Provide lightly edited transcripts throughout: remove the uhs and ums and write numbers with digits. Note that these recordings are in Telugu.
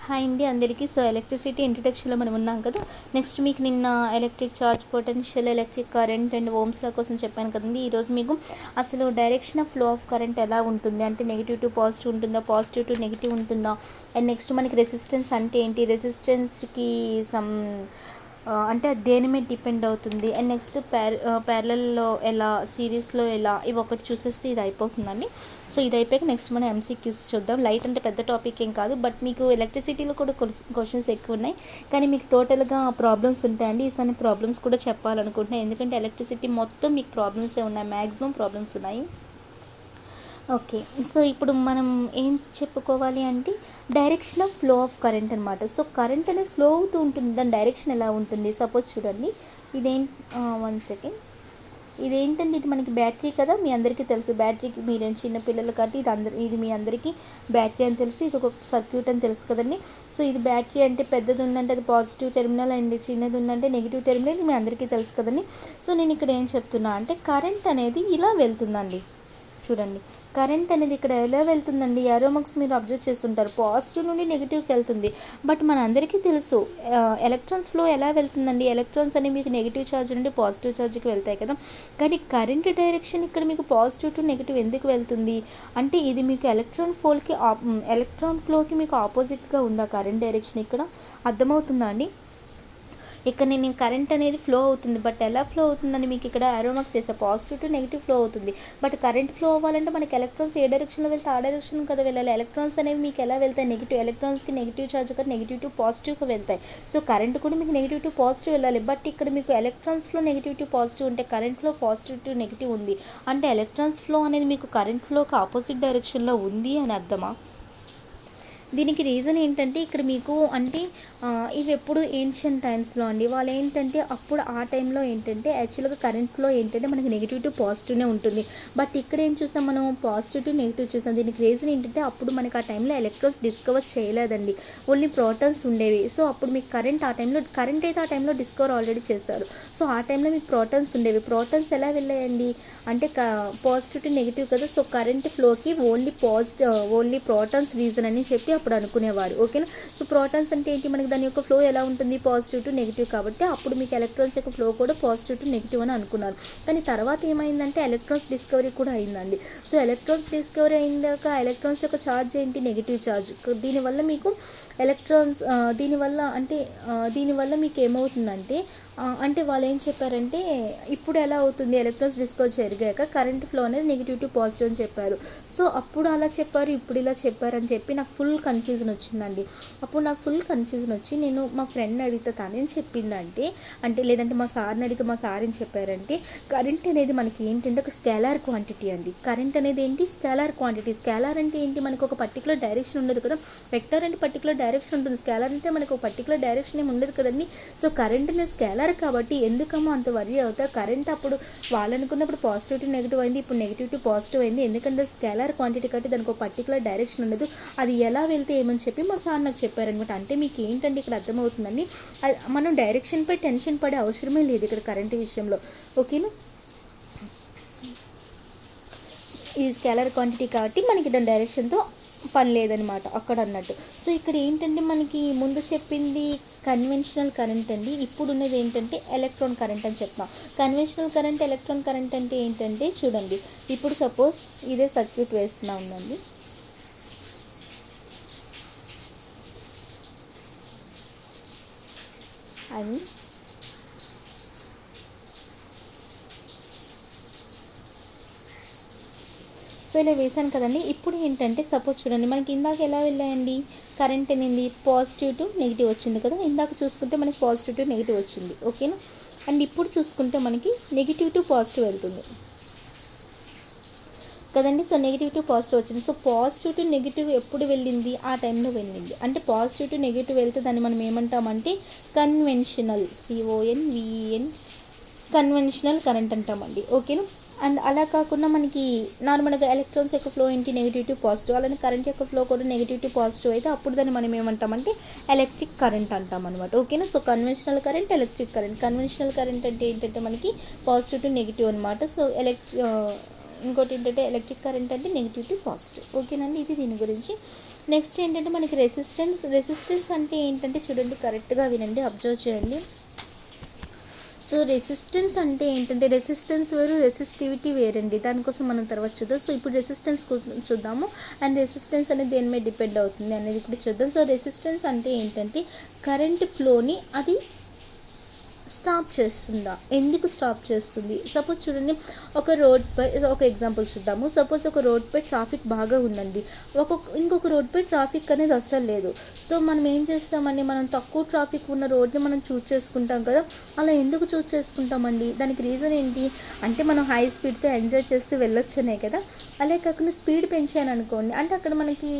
హాయ్ అండి అందరికీ. సో ఎలక్ట్రిసిటీ ఇంట్రడక్షన్లో మనం ఉన్నాం కదా. నెక్స్ట్ మీకు నిన్న electric charge, potential, electric current and ఓమ్స్ల కోసం చెప్పాను కదండి. ఈరోజు మీకు అసలు direction of flow of current ఎలా ఉంటుంది, అంటే నెగిటివ్ టు పాజిటివ్ ఉంటుందా, పాజిటివ్ టు నెగిటివ్ ఉంటుందా, అండ్ నెక్స్ట్ మనకి రెసిస్టెన్స్ అంటే ఏంటి, రెసిస్టెన్స్కి సమ్ అంటే అది దేని మీద డిపెండ్ అవుతుంది, అండ్ నెక్స్ట్ ప్యారలల్లో ఎలా, సిరీస్లో ఎలా, ఇవి ఒకటి చూసేస్తే ఇది అయిపోతుందండి. సో ఇది అయిపోయాక నెక్స్ట్ మనం ఎంసీక్యూస్ చూద్దాం. లైట్ అంటే పెద్ద టాపిక్ ఏం కాదు, బట్ మీకు ఎలక్ట్రిసిటీలో కూడా క్వశ్చన్స్ ఎక్కువ ఉన్నాయి, కానీ మీకు టోటల్గా ప్రాబ్లమ్స్ ఉంటాయండి. ఈసారి ప్రాబ్లమ్స్ కూడా చెప్పాలనుకుంటున్నాను, ఎందుకంటే ఎలక్ట్రిసిటీ మొత్తం మీకు ప్రాబ్లమ్సే ఉన్నాయి, మ్యాక్సిమం ప్రాబ్లమ్స్ ఉన్నాయి. ఓకే, సో ఇప్పుడు మనం ఏం చెప్పుకోవాలి అంటే direction of flow of current అనమాట. సో కరెంట్ అనేది ఫ్లో అవుతూ ఉంటుంది, దాని డైరెక్షన్ ఎలా ఉంటుంది. సపోజ్ చూడండి, ఇదేం 1 సెకండ్, ఇదేంటండి, ఇది మనకి బ్యాటరీ కదా, మీ అందరికీ తెలుసు. బ్యాటరీకి మీరేం చిన్న పిల్లలు కాబట్టి ఇది మీ అందరికీ బ్యాటరీ అని తెలుసు, ఇది ఒక సర్క్యూట్ అని తెలుసు కదండి. సో ఇది బ్యాటరీ అంటే పెద్దది ఉందంటే అది పాజిటివ్ టెర్మినల్, అండ్ చిన్నది ఉందంటే నెగిటివ్ టెర్మినల్, ఇది మీ అందరికీ తెలుసు కదండి. సో నేను ఇక్కడ ఏం చెప్తున్నా అంటే కరెంట్ అనేది ఇలా వెళ్తుందండి. చూడండి, కరెంట్ అనేది ఇక్కడ ఎలా వెళ్తుందండి, యారో మార్క్స్ మీరు అబ్జర్వ్ చేస్తుంటారు, పాజిటివ్ నుండి నెగిటివ్కి వెళ్తుంది. బట్ మన అందరికీ తెలుసు ఎలక్ట్రాన్స్ ఫ్లో ఎలా వెళ్తుందండి, ఎలక్ట్రాన్స్ అనేవి మీకు నెగిటివ్ ఛార్జ్ నుండి పాజిటివ్ ఛార్జ్కి వెళ్తాయి కదా. కానీ కరెంట్ డైరెక్షన్ ఇక్కడ మీకు పాజిటివ్ టు నెగిటివ్ ఎందుకు వెళ్తుంది అంటే ఇది మీకు ఎలక్ట్రాన్ ఫ్లోకి మీకు ఆపోజిట్గా ఉందా కరెంట్ డైరెక్షన్, ఇక్కడ అర్థమవుతుందా అండి. ఇక్కడ నేను కరెంట్ అనేది ఫ్లో అవుతుంది, బట్ ఎలా ఫ్లో అవుతుందని మీకు ఇక్కడ యారో మార్క్స్ చేసే, పాజిటివ్ టు నెగిటివ్ ఫ్లో అవుతుంది. బట్ కరెంట్ ఫ్లో అవ్వాలంటే మనకి ఎలక్ట్రాన్స్ ఏ డైరెక్షన్లో వెళ్తే ఆ డైరెక్షన్ కదా వెళ్ళాలి. ఎలక్ట్రాన్స్ అనేవి మీకు ఎలా వెళ్తాయి, నెగిటివ్ ఎలక్ట్రాన్స్కి నెగిటివ్ ఛార్జ్ కదా, నెగిటివ్ టు పాజిటివ్గా వెళ్తాయి. సో కరెంట్ కూడా మీకు నెగిటివ్ టు పాజిటివ్ వెళ్ళాలి. బట్ ఇక్కడ మీకు electrons flow negative to positive ఉంటే కరెంట్లో పాజిటివ్ టు నెగిటివ్ ఉంది అంటే ఎలక్ట్రాన్స్ ఫ్లో అనేది మీకు కరెంట్ ఫ్లోకి ఆపోజిట్ డైరెక్షన్లో ఉంది అని అర్థమా. దీనికి రీజన్ ఏంటంటే ఇక్కడ మీకు అంటే ఇవి ఎప్పుడు ఏన్షియన్ టైమ్స్లో అండి, వాళ్ళు ఏంటంటే అప్పుడు ఆ టైంలో ఏంటంటే యాక్చువల్గా కరెంట్ ఫ్లో ఏంటంటే మనకి నెగిటివ్ టు పాజిటివ్నే ఉంటుంది. బట్ ఇక్కడ ఏం చూసాం మనం, పాజిటివ్ టు నెగిటివ్ చూసాం. దీనికి రీజన్ ఏంటంటే అప్పుడు మనకి ఆ టైంలో ఎలక్ట్రాన్స్ డిస్కవర్ చేయలేదండి, ఓన్లీ ప్రోటాన్స్ ఉండేవి. సో అప్పుడు మీకు కరెంట్ ఆ టైంలో అయితే ఆ టైంలో డిస్కవర్ ఆల్రెడీ చేస్తారు. సో ఆ టైంలో మీకు ప్రోటాన్స్ ఉండేవి. ప్రోటాన్స్ ఎలా వెళ్ళాయండి అంటే పాజిటివ్ టు నెగిటివ్ కదా. సో కరెంట్ ఫ్లోకి ఓన్లీ ప్రోటాన్స్ రీజన్ అని చెప్పి అప్పుడు అనుకునేవారు. ఓకేనా. సో ప్రోటాన్స్ అంటే ఏంటి, మనకి దాని యొక్క ఫ్లో ఎలా ఉంటుంది, పాజిటివ్ టు నెగిటివ్, కాబట్టి అప్పుడు మీకు ఎలక్ట్రాన్స్ యొక్క ఫ్లో కూడా పాజిటివ్ టు నెగిటివ్ అని అనుకున్నారు. కానీ తర్వాత ఏమైందంటే ఎలక్ట్రాన్స్ డిస్కవరీ కూడా అయిందండి. సో ఎలక్ట్రాన్స్ డిస్కవరీ అయిందాక ఎలక్ట్రాన్స్ యొక్క ఛార్జ్ ఏంటి, నెగిటివ్ ఛార్జ్. దీనివల్ల మీకు దీనివల్ల మీకు ఏమవుతుందంటే అంటే వాళ్ళు ఏం చెప్పారంటే ఇప్పుడు ఎలా అవుతుంది, ఎలక్ట్రాన్స్ డిస్కవర్ జరిగాక కరెంట్ ఫ్లో అనేది నెగిటివ్ టు పాజిటివ్ అని చెప్పారు. సో అప్పుడు అలా చెప్పారు, ఇప్పుడు ఇలా చెప్పారు అని చెప్పి నాకు ఫుల్ కన్ఫ్యూజన్ వచ్చిందండి. అప్పుడు నాకు ఫుల్ కన్ఫ్యూజన్ వచ్చి నేను మా ఫ్రెండ్ని అడిగితే తనేం చెప్పిందంటే, లేదంటే మా సార్ని అడిగితే మా సార్ ఏం చెప్పారంటే కరెంట్ అనేది మనకి ఏంటంటే ఒక స్కేలార్ క్వాంటిటీ అండి. కరెంట్ అనేది ఏంటి, స్కేలార్ క్వాంటిటీ. స్కేలార్ అంటే ఏంటి, మనకు ఒక పర్టికులర్ డైరెక్షన్ ఉండదు కదా. వెక్టర్ అంటే పర్టికులర్ డైరెక్షన్ ఉంటుంది, స్కేలార్ అంటే మనకు ఒక పర్టికులర్ డైరెక్షన్ ఏమి ఉండదు కదండి. సో కరెంట్ అనేది స్కేలార్ కాబట్టి ఎందుకమ్మో అంత వరీ అవుతా. కరెంట్ అప్పుడు వాళ్ళు అనుకున్నప్పుడు పాజిటివ్ టు నెగిటివ్ అయింది, ఇప్పుడు నెగిటివ్ టు పాజిటివ్ అయింది, ఎందుకంటే స్కేలార్ క్వాంటిటీ కాబట్టి దానికి ఒక పర్టికులర్ డైరెక్షన్ ఉండదు, అది ఎలా వెళ్తే ఏమని చెప్పి మా సార్ నాకు చెప్పారనమాట. అంటే మీకు ఏంటంటే ఇక్కడ అర్థమవుతుందండి, మనం డైరెక్షన్పై టెన్షన్ పడే అవసరమే లేదు ఇక్కడ కరెంట్ విషయంలో. ఓకేనా. ఇది స్కేలార్ క్వాంటిటీ కాబట్టి మనకి దాని డైరెక్షన్తో పని లేదనమాట అక్కడ అన్నట్టు. సో ఇక్కడ ఏంటంటే మనకి ముందు చెప్పింది కన్వెన్షనల్ కరెంట్ అండి, ఇప్పుడు ఉన్నది ఏంటంటే ఎలక్ట్రాన్ కరెంట్ అని చెప్తాం. కన్వెన్షనల్ కరెంట్, ఎలక్ట్రాన్ కరెంట్ అంటే ఏంటంటే చూడండి, ఇప్పుడు సపోజ్ ఇదే సర్క్యూట్ వేస్తున్నా ఉందండి. అది సో ఇలా వేసాను కదండి. ఇప్పుడు ఏంటంటే సపోజ్ చూడండి, మనకి ఇందాక ఎలా వెళ్ళాయండి, కరెంట్ అనేది పాజిటివ్ టు నెగిటివ్ వచ్చింది కదా. ఇందాక చూసుకుంటే మనకి పాజిటివ్ టు నెగిటివ్ వచ్చింది. ఓకేనా. అండ్ ఇప్పుడు చూసుకుంటే మనకి నెగిటివ్ టు పాజిటివ్ వెళ్తుంది కదండి. సో నెగిటివ్ టు పాజిటివ్ వచ్చింది. సో పాజిటివ్ టు నెగిటివ్ ఎప్పుడు వెళ్ళింది, ఆ టైంలో వెళ్ళింది. అంటే పాజిటివ్ టు నెగిటివ్ వెళ్తే దాన్ని మనం ఏమంటామంటే కన్వెన్షనల్, CONVEN కన్వెన్షనల్ కరెంట్ అంటామండి. ఓకేనా. అండ్ అలా కాకుండా మనకి నార్మల్గా ఎలక్ట్రాన్స్ యొక్క ఫ్లో ఏంటి, నెగిటివ్ టు పాజిటివ్, అలానే కరెంట్ యొక్క ఫ్లో కూడా నెగిటివ్ టు పాజిటివ్ అయితే అప్పుడు దాన్ని మనం ఏమంటామంటే ఎలక్ట్రిక్ కరెంట్ అంటాం అనమాట. ఓకేనా. So conventional current, electric current. Conventional current అంటే ఏంటంటే మనకి పాజిటివ్ టు నెగిటివ్ అనమాట. సో ఇంకోటి ఏంటంటే ఎలక్ట్రిక్ కరెంట్ అంటే నెగిటివ్ టు పాజిటివ్. ఓకేనండి, ఇది దీని గురించి. నెక్స్ట్ ఏంటంటే మనకి రెసిస్టెన్స్ అంటే ఏంటంటే చూడండి, కరెక్ట్గా వినండి, అబ్జర్వ్ చేయండి. సో రెసిస్టెన్స్ అంటే ఏంటంటే రెసిస్టెన్స్ వేరు, రెసిస్టివిటీ వేరండి. దానికోసం మనం తర్వాత చూద్దాం. సో ఇప్పుడు రెసిస్టెన్స్ చూద్దాము. అండ్ రెసిస్టెన్స్ అనేది దేని మీద డిపెండ్ అవుతుంది అనేది కూడా చూద్దాం. సో రెసిస్టెన్స్ అంటే ఏంటంటే కరెంట్ ఫ్లోని అది స్టాప్ చేస్తుందా, ఎందుకు స్టాప్ చేస్తుంది? సపోజ్ చూడండి, ఒక రోడ్పై ఒక ఎగ్జాంపుల్ చూద్దాము. సపోజ్ ఒక రోడ్పై ట్రాఫిక్ బాగా ఉందండి, ఇంకొక రోడ్పై ట్రాఫిక్ అనేది అస్సలు లేదు. సో మనం ఏం చేస్తామండి, మనం తక్కువ ట్రాఫిక్ ఉన్న రోడ్ని మనం చూస్ చేసుకుంటాం కదా. అలా ఎందుకు చూస్ చేసుకుంటామండి? దానికి రీజన్ ఏంటి అంటే మనం హై స్పీడ్తో ఎంజాయ్ చేస్తూ వెళ్ళొచ్చనే కదా. అలా కాకుండా స్పీడ్ పెంచాను అనుకోండి, అంటే అక్కడ మనకి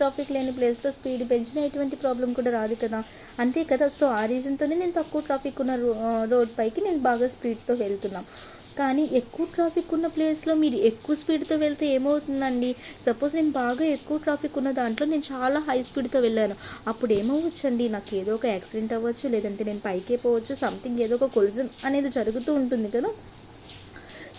ట్రాఫిక్ లేని ప్లేస్లో స్పీడ్ పెంచినా ఎటువంటి ప్రాబ్లం కూడా రాదు కదా, అంతే కదా. సో ఆ రీజన్తోనే నేను తక్కువ ట్రాఫిక్ ఉన్న రోడ్ పైకి నేను బాగా స్పీడ్తో వెళ్తున్నాను. కానీ ఎక్కువ ట్రాఫిక్ ఉన్న ప్లేస్లో మీరు ఎక్కువ స్పీడ్తో వెళ్తే ఏమవుతుందండి? సపోజ్ నేను బాగా ఎక్కువ ట్రాఫిక్ ఉన్న దాంట్లో నేను చాలా హై స్పీడ్తో వెళ్ళాను, అప్పుడు ఏమవ్వచ్చండి, నాకు ఏదో ఒక యాక్సిడెంట్ అవ్వచ్చు, లేదంటే నేను పైకే పోవచ్చు, సంథింగ్ ఏదో ఒక కొలిజన్ అనేది జరుగుతూ ఉంటుంది కదా.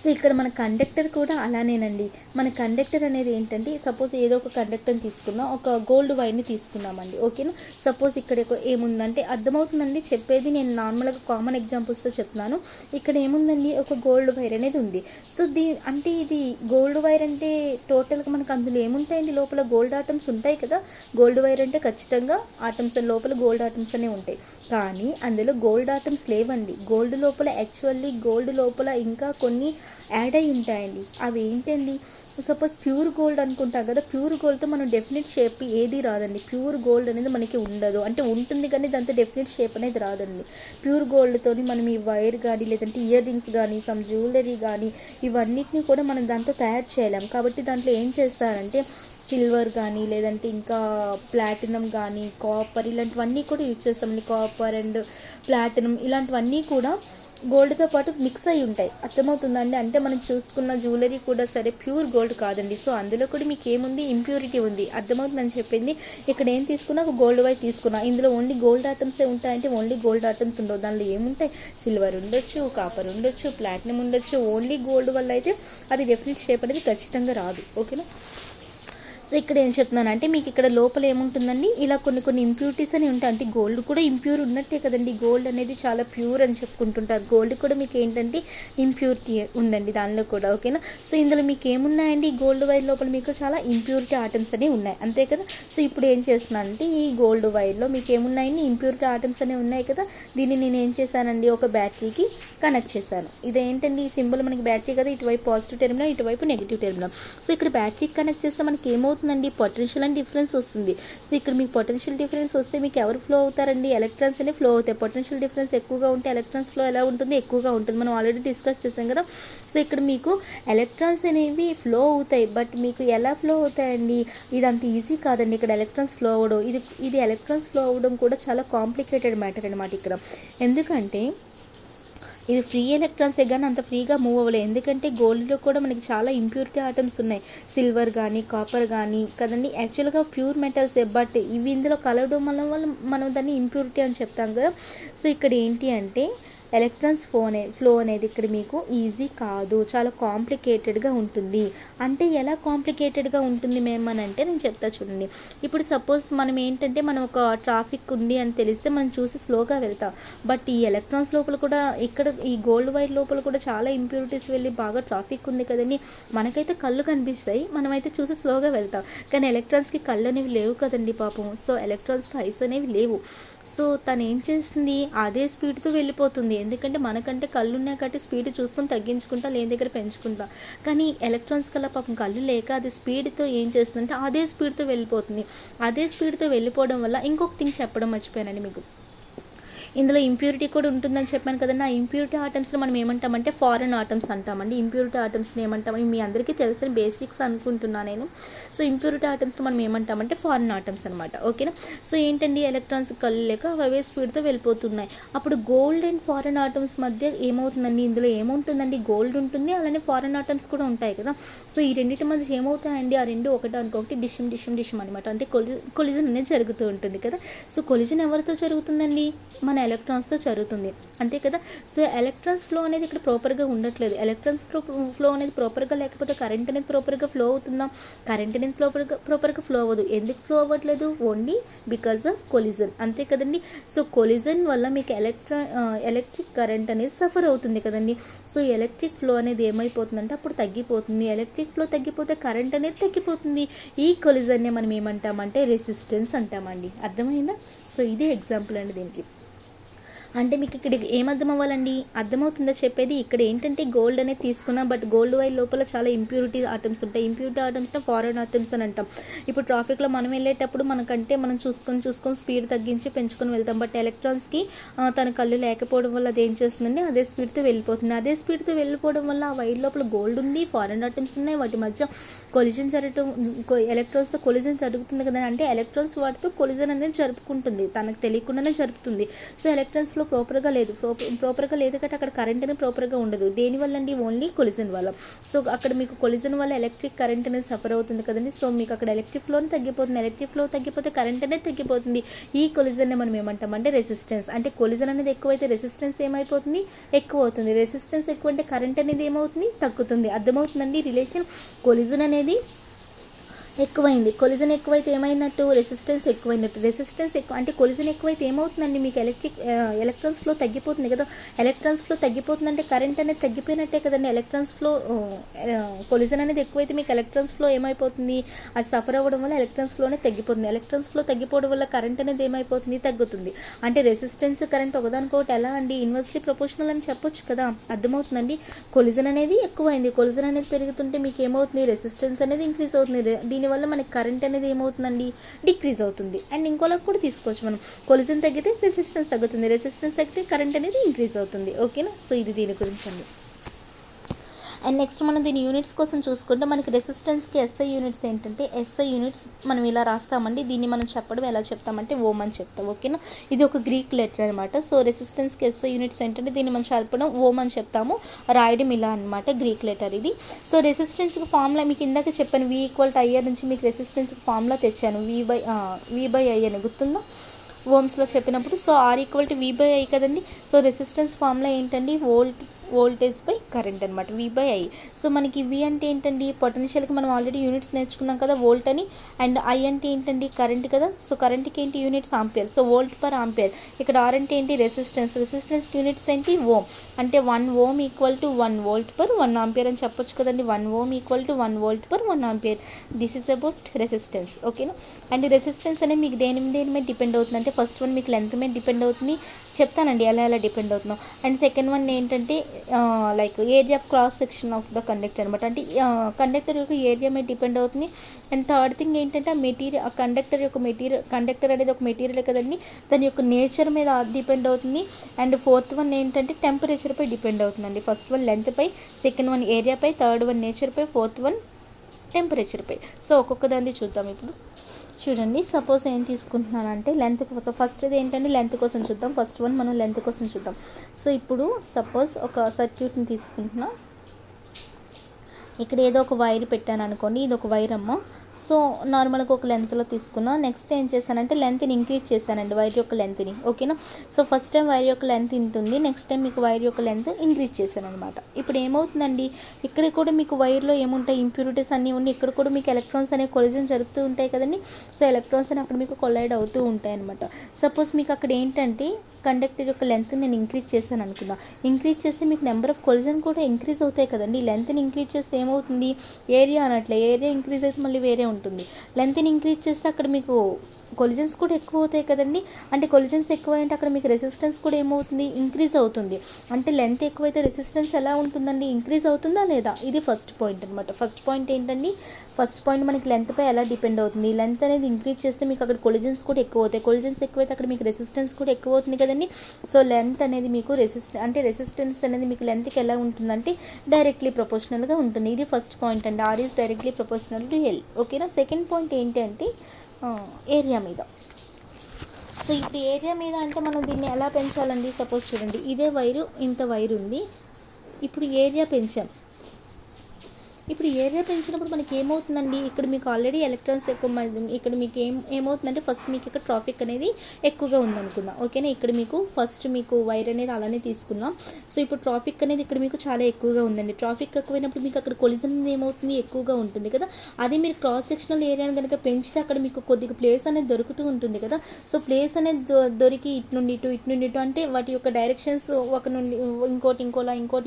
సో ఇక్కడ మన కండక్టర్ కూడా అలానేనండి. మన కండక్టర్ అనేది ఏంటంటే సపోజ్ ఏదో ఒక కండక్టర్ని తీసుకుందాం, ఒక గోల్డ్ వైర్ని తీసుకున్నామండి, ఓకేనా. సపోజ్ ఇక్కడ ఏముందంటే అర్థమవుతుందండి చెప్పేది, నేను నార్మల్గా కామన్ ఎగ్జాంపుల్స్తో చెప్తున్నాను. ఇక్కడ ఏముందండి, ఒక గోల్డ్ వైర్ అనేది ఉంది. సో అంటే ఇది గోల్డ్ వైర్ అంటే టోటల్గా మనకు అందులో ఏముంటాయండి, లోపల గోల్డ్ ఆటమ్స్ ఉంటాయి కదా. గోల్డ్ వైర్ అంటే ఖచ్చితంగా ఆటమ్స్ లోపల గోల్డ్ ఆటమ్స్ అనే ఉంటాయి, కానీ అందులో గోల్డ్ ఆటమ్స్ లేవండి. గోల్డ్ లోపల యాక్చువల్లీ గోల్డ్ లోపల ఇంకా కొన్ని యాడ్ అయి ఉంటాయండి. అవి ఏంటండి, సపోజ్ ప్యూర్ గోల్డ్ అనుకుంటాం కదా, ప్యూర్ గోల్డ్తో మనం డెఫినెట్ షేప్ ఏది రాదండి. ప్యూర్ గోల్డ్ అనేది మనకి ఉండదు, అంటే ఉంటుంది కానీ దాంతో డెఫినెట్ షేప్ అనేది రాదండి. ప్యూర్ గోల్డ్తో మనం ఈ వైర్ కానీ లేదంటే ఇయర్ రింగ్స్ కానీ సమ్ జ్యువెలరీ కానీ ఇవన్నిటిని కూడా మనం దాంతో తయారు చేయలేం. కాబట్టి దాంట్లో ఏం చేస్తారంటే సిల్వర్ కానీ లేదంటే ఇంకా ప్లాటినం కానీ కాపర్ ఇలాంటివన్నీ కూడా యూజ్ చేస్తామండి. కాపర్ అండ్ ప్లాటినం ఇలాంటివన్నీ కూడా గోల్డ్తో పాటు మిక్స్ అయి ఉంటాయి, అర్థమవుతుందండి. అంటే మనం చూసుకున్న జ్యువెలరీ కూడా సరే ప్యూర్ గోల్డ్ కాదండి. సో అందులో కూడా మీకు ఏముంది, ఇంప్యూరిటీ ఉంది, అర్థమవుతుందని చెప్పింది. ఇక్కడ ఏం తీసుకున్నా, ఒక గోల్డ్ వైర్ తీసుకున్నా, ఇందులో ఓన్లీ గోల్డ్ ఆటమ్సే ఉంటాయంటే ఓన్లీ గోల్డ్ ఆటమ్స్ ఉండవు. దానిలో ఏముంటాయి, సిల్వర్ ఉండొచ్చు, కాపర్ ఉండొచ్చు, ప్లాటినం ఉండొచ్చు. ఓన్లీ గోల్డ్ వల్ల అయితే అది డెఫినెట్ షేప్ అనేది ఖచ్చితంగా రాదు, ఓకేనా. సో ఇక్కడ ఏం చెప్తున్నానంటే మీకు ఇక్కడ లోపల ఏముంటుందండి, ఇలా కొన్ని ఇంప్యూరిటీస్ అని ఉంటాయి. అంటే గోల్డ్ కూడా ఇంప్యూర్ ఉన్నట్టే కదండి, గోల్డ్ అనేది చాలా ప్యూర్ అని చెప్పుకుంటుంటారు. గోల్డ్ కూడా మీకు ఏంటంటే ఇంప్యూరిటీ ఉందండి దానిలో కూడా, ఓకేనా. సో ఇందులో మీకు ఏమున్నాయండి, గోల్డ్ వైర్ లోపల మీకు చాలా ఇంప్యూరిటీ ఆటమ్స్ అనేవి ఉన్నాయి, అంతే కదా. సో ఇప్పుడు ఏం చేస్తున్నానంటే ఈ గోల్డ్ వైర్లో మీకు ఏమున్నాయండి, ఇంప్యూరిటీ ఆటమ్స్ అనేవి ఉన్నాయి కదా. దీన్ని నేను ఏం చేశానండి, ఒక బ్యాటరీకి కనెక్ట్ చేశాను. ఇదేంటండి, ఈ సింబల్ మనకి బ్యాటరీ కదా, ఇటువైపు పాజిటివ్ టెర్మినల్, ఇటువైపు నెగిటివ్ టెర్మినల్. సో ఇక్కడ బ్యాటరీకి కనెక్ట్ చేస్తే మనకి ఏమవుతుందండి, పొటెన్షియల్ అండ్ డిఫరెన్స్ వస్తుంది. సో ఇక్కడ మీకు పొటెన్షియల్ డిఫరెన్స్ వస్తే మీకు ఎవరు ఫ్లో అవుతారండి, ఎలక్ట్రాన్స్ అనేవి ఫ్లో అవుతాయి. పొటెన్షియల్ డిఫరెన్స్ ఎక్కువగా ఉంటే ఎలక్ట్రాన్స్ ఫ్లో ఎలా ఉంటుంది, ఎక్కువగా ఉంటుంది. మనం ఆల్రెడీ డిస్కస్ చేస్తాం కదా. సో ఇక్కడ మీకు ఎలక్ట్రాన్స్ అనేవి ఫ్లో అవుతాయి, బట్ మీకు ఎలా ఫ్లో అవుతాయండి, ఇది అంత ఈజీ కాదండి ఇక్కడ ఎలక్ట్రాన్స్ ఫ్లో అవ్వడం. ఇది ఎలక్ట్రాన్స్ ఫ్లో అవ్వడం కూడా చాలా కాంప్లికేటెడ్ మ్యాటర్ అనమాట ఇక్కడ. ఎందుకంటే ఇది ఫ్రీ ఎలక్ట్రాన్సే కానీ అంత ఫ్రీగా మూవ్ అవ్వలేదు. ఎందుకంటే గోల్డ్లో కూడా మనకి చాలా ఇంప్యూరిటీ ఆటమ్స్ ఉన్నాయి, సిల్వర్ కానీ కాపర్ కానీ కదండి. యాక్చువల్గా ప్యూర్ మెటల్సే, బట్ ఇవి ఇందులో కలవడం వల్ల మనం దాన్ని ఇంప్యూరిటీ అని చెప్తాం కదా. సో ఇక్కడ ఏంటి అంటే ఎలక్ట్రాన్స్ ఫ్లో అనేది ఇక్కడ మీకు ఈజీ కాదు, చాలా కాంప్లికేటెడ్గా ఉంటుంది. అంటే ఎలా కాంప్లికేటెడ్గా ఉంటుంది మేమనంటే నేను చెప్తా చూడండి. ఇప్పుడు సపోజ్ మనం ఏంటంటే మనం ఒక ట్రాఫిక్ ఉంది అని తెలిస్తే మనం చూసి స్లోగా వెళ్తాం, బట్ ఈ ఎలక్ట్రాన్స్ లోపల కూడా ఇక్కడ ఈ గోల్డ్ వైర్ లోపల కూడా చాలా ఇంప్యూరిటీస్ వెళ్ళి బాగా ట్రాఫిక్ ఉంది కదండి. మనకైతే కళ్ళు కనిపిస్తాయి, మనమైతే చూసి స్లోగా వెళ్తాం, కానీ ఎలక్ట్రాన్స్కి కళ్ళు అనేవి లేవు కదండి పాపం. సో ఎలక్ట్రాన్స్కి ఐస్ అనేవి లేవు. సో తను ఏం చేస్తుంది, అదే స్పీడ్తో వెళ్ళిపోతుంది. ఎందుకంటే మనకంటే కళ్ళు ఉన్నాయి కాబట్టి స్పీడ్ చూసుకొని తగ్గించుకుంటా, లేని దగ్గర పెంచుకుంటా. కానీ ఎలక్ట్రాన్స్ కల్లా పాపం కళ్ళు లేక అది స్పీడ్తో ఏం చేస్తుందంటే అదే స్పీడ్తో వెళ్ళిపోతుంది. అదే స్పీడ్తో వెళ్ళిపోవడం వల్ల ఇంకొక థింగ్ చెప్పడం మర్చిపోయానండి మీకు. ఇందులో ఇంప్యూరిటీ కూడా ఉంటుందని చెప్పాను కదండి. ఆ ఇంప్యూరిటీ ఆటమ్స్ని మనం ఏమంటామంటే ఫారెన్ ఆటమ్స్ అంటామండి. ఇంప్యూరిటీ ఆటమ్స్ని ఏమంటామని మీ అందరికీ తెలిసిన బేసిక్స్ అనుకుంటున్నాను నేను. సో ఇంప్యూరిటీ ఆటమ్స్ని మనం ఏమంటామంటే ఫారెన్ ఆటమ్స్ అనమాట, ఓకేనా. సో ఏంటండి, ఎలక్ట్రాన్స్ కళ్ళు లేక అవే స్పీడ్తో వెళ్ళిపోతున్నాయి. అప్పుడు గోల్డ్ అండ్ ఫారెన్ ఆటమ్స్ మధ్య ఏమవుతుందండి, ఇందులో ఏముంటుందండి, గోల్డ్ ఉంటుంది, అలానే ఫారెన్ ఆటమ్స్ కూడా ఉంటాయి కదా. సో ఈ రెండింటి మధ్య ఏమవుతాయండి, ఆ రెండు ఒకటి డిషమ్ అనమాట. అంటే కొలిజన్ అనేది జరుగుతూ ఉంటుంది కదా. సో కొలిజన్ ఎవరితో జరుగుతుందండి, మన ఎలక్ట్రాన్స్తో జరుగుతుంది, అంతే కదా. సో ఎలక్ట్రాన్స్ ఫ్లో అనేది ఇక్కడ ప్రాపర్గా ఉండట్లేదు. ఎలక్ట్రాన్స్ ఫ్లో అనేది ప్రాపర్గా లేకపోతే కరెంట్ అనేది ప్రాపర్గా ఫ్లో అవుతుందా? కరెంట్ అనేది ప్రాపర్గా ఫ్లో అవ్వదు. ఎందుకు ఫ్లో అవ్వట్లేదు? ఓన్లీ బికాజ్ ఆఫ్ కొలిజన్, అంతే కదండి. సో కొలిజన్ వల్ల మీకు ఎలక్ట్రిక్ కరెంట్ అనేది సఫర్ అవుతుంది కదండి. సో ఎలక్ట్రిక్ ఫ్లో అనేది ఏమైపోతుందంటే అప్పుడు తగ్గిపోతుంది. ఎలక్ట్రిక్ ఫ్లో తగ్గిపోతే కరెంట్ అనేది తగ్గిపోతుంది. ఈ కొలిజన్నే మనం ఏమంటామంటే రెసిస్టెన్స్ అంటామండి. అర్థమైందా? సో ఇదే ఎగ్జాంపుల్ అండి దీనికి. అంటే మీకు ఇక్కడ ఏమర్థం అవ్వాలండి? అర్థమవుతుందో చెప్పేది. ఇక్కడ ఏంటంటే గోల్డ్ అనేది తీసుకున్నాం, బట్ గోల్డ్ వైర్ లోపల చాలా ఇంప్యూరిటీ ఆటమ్స్ ఉంటాయి. ఇంప్యూరిటీ ఆటమ్స్ని ఫారెన్ ఆటమ్స్ అని అంటాం. ఇప్పుడు ట్రాఫిక్లో మనం వెళ్ళేటప్పుడు మనకంటే మనం చూసుకొని స్పీడ్ తగ్గించి పెంచుకొని వెళ్తాం. బట్ ఎలక్ట్రాన్స్కి తన కళ్ళు లేకపోవడం వల్ల అది ఏం చేస్తుందండి, అదే స్పీడ్తో వెళ్ళిపోతుంది. అదే స్పీడ్తో వెళ్ళిపోవడం వల్ల ఆ వైర్ లోపల గోల్డ్ ఉంది, ఫారెన్ ఆటమ్స్ ఉన్నాయి, వాటి మధ్య కొలిజన్ జరగటం, ఎలక్ట్రాన్స్తో కొలిజన్ జరుగుతుంది కదా. అంటే ఎలక్ట్రాన్స్ వాటితో కొలిజన్ అనేది జరుపుకుంటుంది, తనకు తెలియకుండానే జరుపుతుంది. సో ఎలక్ట్రాన్స్ ప్రాపర్గా లేదు కాబట్టి అక్కడ కరెంట్ అనేది ప్రాపర్గా ఉండదు. దేనివల్ల అండి? ఓన్లీ కొలిజన్ వల్ల. సో అక్కడ మీకు కొలిజన్ వల్ల ఎలక్ట్రిక్ కరెంట్ అనేది సఫర్ అవుతుంది కదండి. సో మీకు అక్కడ ఎలక్ట్రిక్ ఫ్లోని తగ్గిపోతుంది. ఎలక్ట్రిక్ ఫ్లో తగ్గిపోతే కరెంట్ అనేది తగ్గిపోతుంది. ఈ కొలిజన్ని మనం ఏమంటామంటే రెసిస్టెన్స్. అంటే కొలిజన్ అనేది ఎక్కువైతే రెసిస్టెన్స్ ఏమైపోతుంది? ఎక్కువ అవుతుంది. రెసిస్టెన్స్ ఎక్కువ అంటే కరెంట్ అనేది ఏమవుతుంది? తగ్గుతుంది. అర్థమవుతుందండి రిలేషన్? కొలిజన్ అనేది ఎక్కువైంది. కొలిజన్ ఎక్కువైతే ఏమైనట్టు? రెసిస్టెన్స్ ఎక్కువైనట్టు. రెసిస్టెన్స్ ఎక్కువ అంటే కొలిజన్ ఎక్కువైతే ఏమవుతుందండి? మీకు ఎలక్ట్రాన్స్ ఫ్లో తగ్గిపోతుంది కదా. ఎలక్ట్రాన్స్ ఫ్లో తగ్గిపోతుందంటే కరెంట్ అనేది తగ్గిపోయినట్టే కదండి. ఎలక్ట్రాన్స్ ఫ్లో కొలిజన్ అనేది ఎక్కువైతే మీకు ఎలక్ట్రాన్స్ ఫ్లో ఏమైపోతుంది? అది సఫర్ అవ్వడం వల్ల ఎలక్ట్రాన్స్ ఫ్లో అనేది తగ్గిపోతుంది. ఎలక్ట్రాన్స్ ఫ్లో తగ్గిపోవడం వల్ల కరెంట్ అనేది ఏమైపోతుంది? తగ్గుతుంది. అంటే రెసిస్టెన్స్ కరెంట్ ఒకదానికొకటి ఎలా అండి? ఇన్వర్స్లీ ప్రపోర్షనల్ అని చెప్పొచ్చు కదా. అర్థమవుతుందండి. కొలిజన్ అనేది ఎక్కువైంది. కొలిజన్ అనేది పెరుగుతుంటే మీకు ఏమవుతుంది? రెసిస్టెన్స్ అనేది ఇంక్రీజ్ అవుతుంది. దీనివల్ల మనకి కరెంట్ అనేది ఏమవుతుందండి? డిక్రీజ్ అవుతుంది. అండ్ ఇంకోలా కూడా తీసుకోవచ్చు మనం. కొలిజన్ తగ్గితే రెసిస్టెన్స్ తగ్గుతుంది, రెసిస్టెన్స్ తగ్గితే కరెంట్ అనేది ఇంక్రీజ్ అవుతుంది. ఓకేనా? సో ఇది దీని గురించి అండి. అండ్ నెక్స్ట్ మనం దీని యూనిట్స్ కోసం చూసుకుంటే మనకి రెసిస్టెన్స్కి ఎస్ఐ యూనిట్స్ ఏంటంటే, ఎస్ఐ యూనిట్స్ మనం ఇలా రాస్తామండి. దీన్ని మనం చెప్పడం ఎలా చెప్తామంటే ఓమ్ అని చెప్తాం. ఓకేనా? ఇది ఒక గ్రీక్ లెటర్ అనమాట. సో రెసిస్టెన్స్కి ఎస్ఐ యూనిట్స్ ఏంటంటే దీన్ని మనం చెప్పడం ఓమ్ అని చెప్తాము, రాయడం ఇలా అనమాట, గ్రీక్ లెటర్ ఇది. సో రెసిస్టెన్స్కి ఫార్ములా మీకు ఇందాక చెప్పాను, V=IR నుంచి మీకు రెసిస్టెన్స్కి ఫార్ములా తెచ్చాను, V/I అని గుర్తుందా ఓమ్స్లో చెప్పినప్పుడు. సో R=V/I కదండి. సో రెసిస్టెన్స్ ఫార్ములా ఏంటండి? వోల్టేజ్ బై కరెంట్ అనమాట, V/I. సో మనకి V అంటే ఏంటండి? పొటెన్షియల్కి మనం ఆల్రెడీ యూనిట్స్ నేర్చుకున్నాం కదా, వోల్ట్ అని. అండ్ I అంటే ఏంటండి? కరెంట్ కదా. సో కరెంట్కి ఏంటి units? Ampere. So volt per ampere. ఇక్కడ R అంటే ఏంటి? రెసిస్టెన్స్. రెసిస్టెన్స్ యూనిట్స్ ఏంటి? ఓమ్. అంటే 1 ohm = 1 volt per 1 ampere అని చెప్పొచ్చు కదండి. 1 ohm = 1 volt per 1 ampere. This is about resistance. ఓకేనా? అండ్ రెసిస్టెన్స్ అనేది మీకు దేని మీద డిపెండ్ అవుతుంది అంటే, ఫస్ట్ వన్ మీకు లెంత్ మీద డిపెండ్ అవుతుంది, చెప్తానండి ఎలా డిపెండ్ అవుతుందో. అండ్ సెకండ్ వన్ ఏంటంటే like area of cross section of the conductor అనమాట. అంటే కండక్టర్ యొక్క ఏరియా మీద డిపెండ్ అవుతుంది. అండ్ థర్డ్ థింగ్ ఏంటంటే కండక్టర్ అనేది ఒక మెటీరియల్ కదండి, దాని యొక్క నేచర్ మీద డిపెండ్ అవుతుంది. అండ్ ఫోర్త్ వన్ ఏంటంటే టెంపరేచర్పై డిపెండ్ అవుతుందండి. ఫస్ట్ వన్ లెంత్పై, సెకండ్ వన్ ఏరియాపై, థర్డ్ వన్ నేచర్పై, ఫోర్త్ వన్ టెంపరేచర్పై. సో ఒక్కొక్క దాన్ని చూద్దాం ఇప్పుడు. చూడండి, సపోజ్ ఏం తీసుకుంటున్నానంటే లెంత్ కోసం. ఫస్ట్ ఇది ఏంటంటే లెంత్ కోసం చూద్దాం. ఫస్ట్ వన్ మనం లెంత్ కోసం చూద్దాం. సో ఇప్పుడు సపోజ్ ఒక సర్క్యూట్ని తీసుకుంటున్నాం. ఇక్కడ ఏదో ఒక వైర్ పెట్టాను అనుకోండి, ఇది ఒక వైర్ అమ్మ. సో నార్మల్గా ఒక లెంత్లో తీసుకున్నా. నెక్స్ట్ ఏం చేశానంటే లెంత్ని ఇంక్రీజ్ చేశానండి, వైర్ యొక్క లెంత్ని. ఓకేనా? సో ఫస్ట్ టైం వైర్ యొక్క లెంత్ ఇంత ఉంది, నెక్స్ట్ టైం మీకు వైర్ యొక్క లెంత్ ఇంక్రీజ్ చేశాను అనమాట. ఇప్పుడు ఏమవుతుందండి, ఇక్కడ కూడా మీకు వైర్లో ఏముంటాయి? ఇంప్యూరిటీస్ అన్నీ ఉండి ఇక్కడ కూడా మీకు ఎలక్ట్రాన్స్ అనే కొలిజన్ జరుగుతూ ఉంటాయి కదండి. సో ఎలక్ట్రాన్స్ అని అక్కడ మీకు కొలైడ్ అవుతూ ఉంటాయి అనమాట. సపోజ్ మీకు అక్కడ ఏంటంటే కండక్టర్ యొక్క లెంత్ నేను ఇంక్రీజ్ చేశాను అనుకుందాం. ఇంక్రీజ్ చేస్తే మీకు నెంబర్ ఆఫ్ కొలిజన్ కూడా ఇంక్రీజ్ అవుతాయి కదండి. లెంత్ని ఇంక్రీజ్ చేస్తే ఏమవుతుంది? ఏరియా అనట్లే, ఏరియా ఇంక్రీజ్ అయితే మళ్ళీ వేరే ఉంటుంది. లెంత్ని ఇంక్రీజ్ చేస్తే అక్కడ మీకు కొలిజన్స్ కూడా ఎక్కువ అవుతాయి కదండి. అంటే కొలిజన్స్ ఎక్కువ అంటే అక్కడ మీకు రెసిస్టెన్స్ కూడా ఏమవుతుంది? ఇంక్రీజ్ అవుతుంది. అంటే లెంత్ ఎక్కువైతే రెసిస్టెన్స్ ఎలా ఉంటుందండి? ఇంక్రీజ్ అవుతుందా లేదా? ఇది ఫస్ట్ పాయింట్ అనమాట. ఫస్ట్ పాయింట్ ఏంటండి? ఫస్ట్ పాయింట్ మనకి లెంత్పై ఎలా డిపెండ్ అవుతుంది. లెంత్ అనేది ఇంక్రీజ్ చేస్తే మీకు అక్కడ కొలిజన్స్ కూడా ఎక్కువ అవుతాయి. కొలిజన్స్ ఎక్కువైతే అక్కడ మీకు రెసిస్టెన్స్ కూడా ఎక్కువ అవుతుంది కదండి. సో లెంత్ అనేది మీకు రెసిస్టెన్స్ అనేది మీకు లెంత్కి ఎలా ఉంటుందంటే డైరెక్ట్లీ ప్రపోర్షనల్గా ఉంటుంది. ఇది ఫస్ట్ పాయింట్ అండి. R is directly proportional to L. ఓకేనా? సెకండ్ పాయింట్ ఏంటి అంటే ఏరియా మీద. సో ఇప్పుడు ఏరియా మీద అంటే మనం దీన్ని ఎలా పెంచాలండి? సపోజ్ చూడండి, ఇదే వైరు, ఇంత వైరు ఉంది. ఇప్పుడు ఏరియా పెంచాం. ఇప్పుడు ఏరియా పెంచినప్పుడు మనకి ఏమవుతుందండి, ఇక్కడ మీకు ఆల్రెడీ ఎలక్ట్రాన్స్ ఎక్కువ ఇక్కడ మీకు ఏమవుతుందంటే ఫస్ట్ మీకు ఇక్కడ ట్రాఫిక్ అనేది ఎక్కువగా ఉందనుకున్నాం, ఓకేనా. ఇక్కడ మీకు ఫస్ట్ మీకు వైర్ అనేది అలానే తీసుకున్నాం. సో ఇప్పుడు ట్రాఫిక్ అనేది ఇక్కడ మీకు చాలా ఎక్కువగా ఉందండి. ట్రాఫిక్ ఎక్కువైనప్పుడు మీకు అక్కడ కొలిజన్ ఏమవుతుంది, ఎక్కువగా ఉంటుంది కదా. అది మీరు క్రాస్ సెక్షనల్ ఏరియాని కనుక పెంచితే అక్కడ మీకు కొద్దిగా ప్లేస్ అనేది దొరుకుతూ ఉంటుంది కదా. సో ప్లేస్ అనేది దొరికి ఇటు నుండి ఇటు అంటే వాటి యొక్క డైరెక్షన్స్ ఒక నుండి ఇంకోటి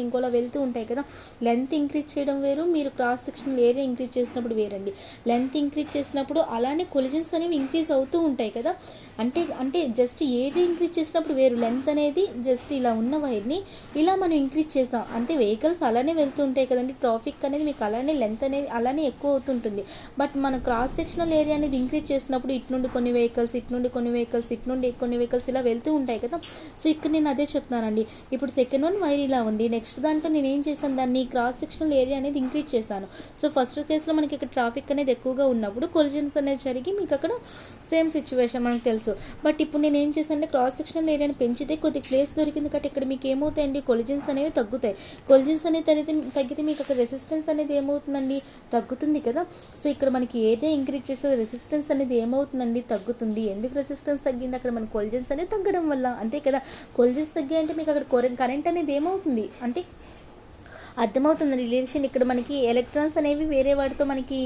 ఇంకోలా వెళ్తూ ఉంటాయి కదా. లెంత్ ఇంక్రీజ్ చేయడం వేరు, మీరు క్రాస్ సెక్షనల్ ఏరియా ఇంక్రీజ్ చేసినప్పుడు వేరండి. లెంత్ ఇంక్రీజ్ చేసినప్పుడు అలానే కొలిజన్స్ అనేవి ఇంక్రీజ్ అవుతూ ఉంటాయి కదా. అంటే జస్ట్ ఏరియా ఇంక్రీజ్ చేసినప్పుడు వేరు, లెంత్ అనేది జస్ట్ ఇలా ఉన్న వైర్ని ఇలా మనం ఇంక్రీజ్ చేసాం అంతే. వెహికల్స్ అలానే వెళ్తూ ఉంటాయి కదండి. ట్రాఫిక్ అనేది మీకు అలానే లెంత్ అనేది అలానే ఎక్కువ అవుతుంటుంది. బట్ మనం క్రాస్ సెక్షనల్ ఏరియా అనేది ఇంక్రీజ్ చేసినప్పుడు ఇటు నుండి కొన్ని వెహికల్స్, ఇటు నుండి కొన్ని వెహికల్స్, ఇటు నుండి కొన్ని వెహికల్స్ ఇలా వెళ్తూ ఉంటాయి కదా. సో ఇక్కడ నేను అదే చెప్తున్నానండి. ఇప్పుడు సెకండ్ వన్ వైర్ ఇలా ఉంది, నెక్స్ట్ దాంట్లో నేను ఏం చేశాను, దాన్ని క్రాస్ సెక్షనల్ ఏరియా అనేది ఇంక్రీజ్ చేశాను. సో ఫస్ట్ కేసులో మనకి ఇక్కడ ట్రాఫిక్ అనేది ఎక్కువగా ఉన్నప్పుడు కొలిజన్స్ అనేది జరిగి మీకు అక్కడ సేమ్ సిచ్యువేషన్ మనకు తెలుసు. బట్ ఇప్పుడు నేను ఏం చేశాను అంటే క్రాస్ సెక్షనల్ ఏరియాని పెంచితే కొద్ది ప్లేస్ దొరికింది కాబట్టి ఇక్కడ మీకు ఏమవుతాయండి, కొలిజన్స్ అనేవి తగ్గుతాయి. కొలిజన్స్ అనేది తగ్గితే మీకు అక్కడ రెసిస్టెన్స్ అనేది ఏమవుతుందండి, తగ్గుతుంది కదా. సో ఇక్కడ మనకి ఏరియా ఇంక్రీజ్ చేసే రెసిస్టెన్స్ అనేది ఏమవుతుందండి, తగ్గుతుంది. ఎందుకు రెసిస్టెన్స్ తగ్గింది, అక్కడ మన కొలిజన్స్ అనేది తగ్గడం వల్ల, అంతే కదా. కొలిజన్స్ తగ్గాయంటే మీకు అక్కడ కరెంట్ అనేది ఏమవుతుంది అంటే అర్థమవుతుంది రిలేషన్. ఇక్కడ మనకి ఎలక్ట్రాన్స్ అనేవి వేరే వాటితో మనకి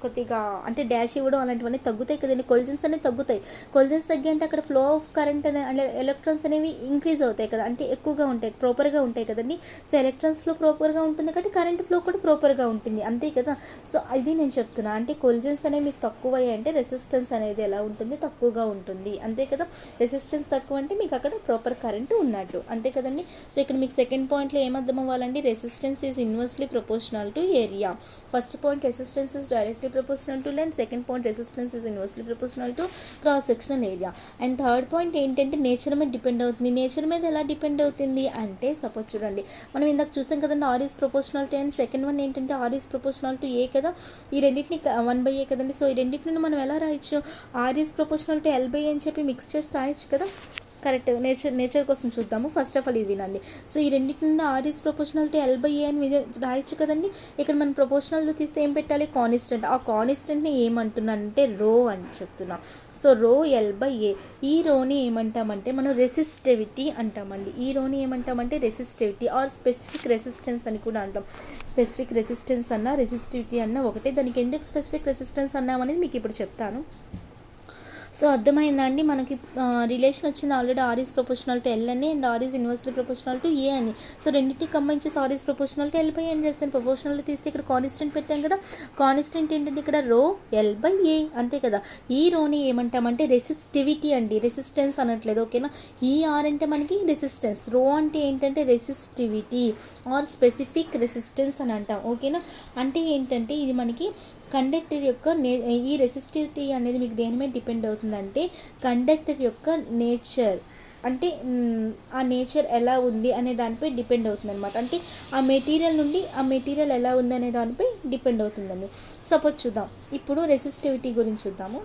కొద్దిగా అంటే డాష్ ఇవ్వడం అలాంటివన్నీ తగ్గుతాయి కదండి. కొలిజన్స్ అనేవి తగ్గుతాయి. కొలిజన్స్ తగ్గి అంటే అక్కడ ఫ్లో ఆఫ్ కరెంట్ అనే ఎలక్ట్రాన్స్ అనేవి ఇంక్రీజ్ అవుతాయి కదా, అంటే ఎక్కువగా ఉంటాయి, ప్రాపర్గా ఉంటాయి కదండి. సో ఎలక్ట్రాన్స్ ఫ్లో ప్రాపర్గా ఉంటుంది కాబట్టి కరెంట్ ఫ్లో కూడా ప్రాపర్గా ఉంటుంది, అంతే కదా. సో ఇది నేను చెప్తున్నా. అంటే కొలిజన్స్ అనేవి మీకు తక్కువ అంటే రెసిస్టెన్స్ అనేది ఎలా ఉంటుంది, తక్కువగా ఉంటుంది, అంతే కదా. రెసిస్టెన్స్ తక్కువ అంటే మీకు అక్కడ ప్రాపర్ కరెంట్ ఉన్నట్టు, అంతే కదండి. సో ఇక్కడ మీకు సెకండ్ పాయింట్లో ఏమర్థం అవ్వాలండి, resistance is inversely proportional to area. First point resistance is directly proportional to length, second point resistance is inversely proportional to cross sectional area, and third point ఏంటంటే నేచర్ మీద డిపెండ్ అవుతుంది. నేచర్ మీద ఎలా డిపెండ్ అవుతుంది అంటే సపోజ్ చూడండి, మనం ఇందాక చూసాం కదండి R is proportional to, and second one ఏంటంటే R is proportional to A కదా. ఈ రెండింటిని 1/a కదండి. సో ఈ రెండింటిని మనం ఎలా రాయొచ్చు, are is proportional to L/A అని చెప్పి మిక్స్ చేసి రాయొచ్చు కదా. కరెక్ట్. నేచర్ కోసం చూద్దాము. ఫస్ట్ ఆఫ్ ఆల్ ఇది వినండి. సో ఈ రెండింటి నుండి are is proportional to L/A అని రాయొచ్చు కదండి. ఇక్కడ మనం ప్రపోర్షనల్లో తీస్తే ఏం పెట్టాలి, కాన్స్టెంట్. ఆ కాన్స్టెంట్ని ఏమంటున్నానంటే రో అని చెప్తున్నా. సో రో L/A. ఈ రోని ఏమంటామంటే మనం రెసిస్టివిటీ అంటామండి. ఈ రోని ఏమంటామంటే రెసిస్టివిటీ ఆర్ స్పెసిఫిక్ రెసిస్టెన్స్ అని కూడా అంటాం. స్పెసిఫిక్ రెసిస్టెన్స్ అన్న రెసిస్టివిటీ అన్న ఒకటే. దానికి ఎందుకు స్పెసిఫిక్ రెసిస్టెన్స్ అన్నామనేది మీకు ఇప్పుడు చెప్తాను. సో అర్థమైందా అండి, మనకి రిలేషన్ వచ్చింది already R is proportional to L అని, and R is inversely proportional to A అని. సో రెండింటిని కంబైన్ చేసి are is proportional to L/A అని చేస్తాను. ప్రపోర్షనల్ తీస్తే ఇక్కడ కాన్స్టెంట్ పెట్టాం కదా. కాన్స్టెంట్ ఏంటంటే ఇక్కడ రో L/A, అంతే కదా. ఈ రోని ఏమంటామంటే రెసిస్టివిటీ అండి, రెసిస్టెన్స్ అనట్లేదు, ఓకేనా. ఈ ఆర్ అంటే మనకి రెసిస్టెన్స్, రో అంటే ఏంటంటే రెసిస్టివిటీ ఆర్ స్పెసిఫిక్ రెసిస్టెన్స్ అని అంటాం, ఓకేనా. అంటే ఏంటంటే ఇది మనకి కండక్టర్ యొక్క ఈ రెసిస్టివిటీ అనేది మీకు దేని మీద డిపెండ్ అవుతుందంటే కండక్టర్ యొక్క నేచర్, అంటే ఆ నేచర్ ఎలా ఉంది అనే దానిపై డిపెండ్ అవుతుంది అనమాట. అంటే ఆ మెటీరియల్ నుండి ఆ మెటీరియల్ ఎలా ఉంది అనే దానిపై డిపెండ్ అవుతుందండి. సపోజ్ చూద్దాం, ఇప్పుడు రెసిస్టివిటీ గురించి చూద్దాము.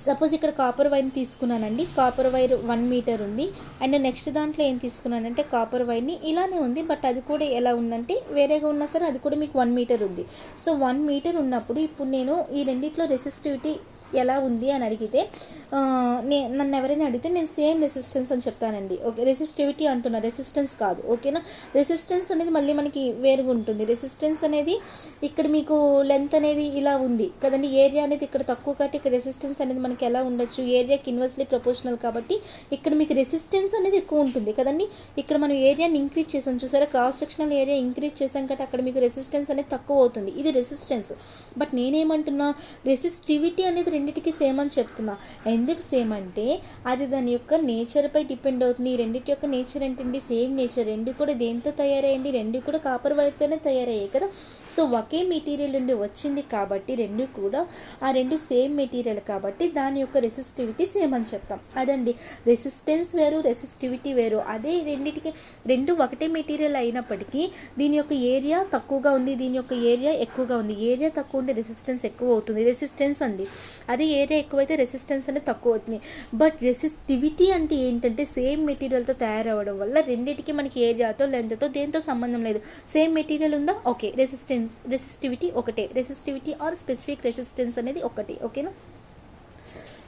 సపోజ్ ఇక్కడ కాపర్ వైర్ని తీసుకున్నానండి. కాపర్ వైర్ 1 మీటర్ ఉంది. అండ్ నెక్స్ట్ దాంట్లో ఏం తీసుకున్నానంటే కాపర్ వైర్ని ఇలానే ఉంది, బట్ అది కూడా ఎలా ఉందంటే వేరేగా ఉన్నా సరే అది కూడా మీకు 1 మీటర్ ఉంది. సో 1 మీటర్ ఉన్నప్పుడు ఇప్పుడు నేను ఈ రెండిట్లో రెసిస్టివిటీ ఎలా ఉంది అని అడిగితే నన్ను ఎవరైనా అడిగితే నేను సేమ్ రెసిస్టెన్స్ అని చెప్తానండి. ఓకే, రెసిస్టివిటీ అంటున్నా, రెసిస్టెన్స్ కాదు, ఓకేనా. రెసిస్టెన్స్ అనేది మళ్ళీ మనకి వేరుగా ఉంటుంది. రెసిస్టెన్స్ అనేది ఇక్కడ మీకు లెంత్ అనేది ఇలా ఉంది కదండి, ఏరియా అనేది ఇక్కడ తక్కువ కాబట్టి ఇక్కడ రెసిస్టెన్స్ అనేది మనకి ఎలా ఉండొచ్చు, ఏరియాకి ఇన్వర్స్లీ ప్రపోర్షనల్ కాబట్టి ఇక్కడ మీకు రెసిస్టెన్స్ అనేది ఎక్కువ ఉంటుంది కదండి. ఇక్కడ మనం ఏరియాని ఇంక్రీజ్ చేసాం చూసారా, క్రాస్ సెక్షనల్ ఏరియా ఇంక్రీజ్ చేసాం కాబట్టి అక్కడ మీకు రెసిస్టెన్స్ అనేది తక్కువ అవుతుంది, ఇది రెసిస్టెన్స్. బట్ నేనేమంటున్నా, రెసిస్టివిటీ అనేది రెండింటికి సేమ్ అని చెప్తున్నా. ఎందుకు సేమ్ అంటే అది దాని యొక్క నేచర్పై డిపెండ్ అవుతుంది. ఈ రెండింటి యొక్క నేచర్ ఏంటండి, సేమ్ నేచర్. రెండు కూడా దేంతో తయారయ్యండి, రెండు కూడా కాపర్ వైర్తోనే తయారయ్యాయి కదా. సో ఒకే మెటీరియల్ నుండి వచ్చింది కాబట్టి రెండు కూడా ఆ రెండు సేమ్ మెటీరియల్ కాబట్టి దాని యొక్క రెసిస్టివిటీ సేమ్ అని చెప్తాం. అదండి, రెసిస్టెన్స్ వేరు, రెసిస్టివిటీ వేరు. అదే రెండింటికి రెండు ఒకటే మెటీరియల్ అయినప్పటికీ దీని యొక్క ఏరియా తక్కువగా ఉంది, దీని యొక్క ఏరియా ఎక్కువగా ఉంది. ఏరియా తక్కువ ఉంటే రెసిస్టెన్స్ ఎక్కువ అవుతుంది, రెసిస్టెన్స్ అండి. అది ఏరియా ఎక్కువైతే రెసిస్టెన్స్ అనేది తక్కువ అవుతుంది. బట్ రెసిస్టివిటీ అంటే ఏంటంటే సేమ్ మెటీరియల్తో తయారవ్వడం వల్ల రెండింటికి మనకి ఏరియాతో లెంత్తో దేంతో సంబంధం లేదు. సేమ్ మెటీరియల్ ఉందా, ఓకే, రెసిస్టివిటీ ఒకటే, రెసిస్టివిటీ ఆర్ స్పెసిఫిక్ రెసిస్టెన్స్ అనేది ఒకటి. ఓకేనా?